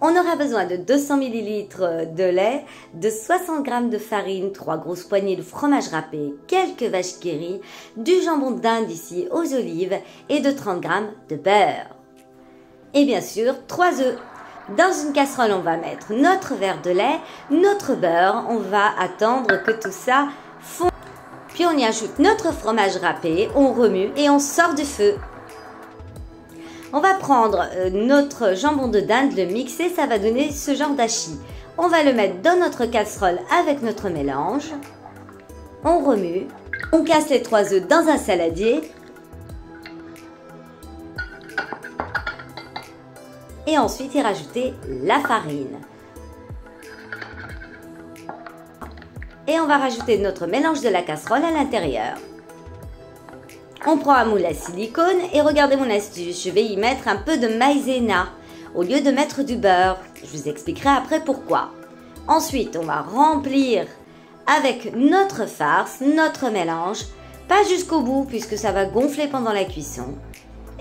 On aura besoin de 200 ml de lait, de 60 g de farine, 3 grosses poignées de fromage râpé, quelques vaches qui rient, du jambon d'Inde ici aux olives et de 30 g de beurre. Et bien sûr, 3 œufs. Dans une casserole, on va mettre notre verre de lait, notre beurre, on va attendre que tout ça fonde. Puis on y ajoute notre fromage râpé, on remue et on sort du feu. On va prendre notre jambon de dinde, le mixer, ça va donner ce genre d'hachis. On va le mettre dans notre casserole avec notre mélange. On remue. On casse les 3 œufs dans un saladier. Et ensuite y rajouter la farine. Et on va rajouter notre mélange de la casserole à l'intérieur. On prend un moule à silicone et regardez mon astuce, je vais y mettre un peu de maïzena au lieu de mettre du beurre. Je vous expliquerai après pourquoi. Ensuite, on va remplir avec notre farce, notre mélange, pas jusqu'au bout puisque ça va gonfler pendant la cuisson.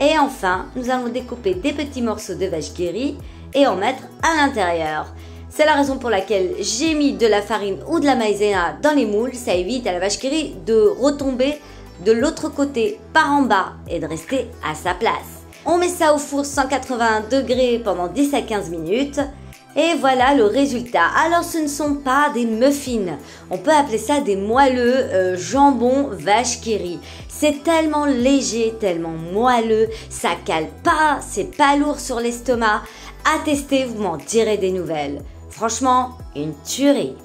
Et enfin, nous allons découper des petits morceaux de vache qui rit et en mettre à l'intérieur. C'est la raison pour laquelle j'ai mis de la farine ou de la maïzena dans les moules, ça évite à la vache qui rit de retomber de l'autre côté par en bas et de rester à sa place. On met ça au four 180 degrés pendant 10 à 15 minutes et voilà le résultat. Alors ce ne sont pas des muffins, on peut appeler ça des moelleux jambon vache qui rit. C'est tellement léger, tellement moelleux, ça cale pas, c'est pas lourd sur l'estomac. À tester, vous m'en direz des nouvelles. Franchement, une tuerie.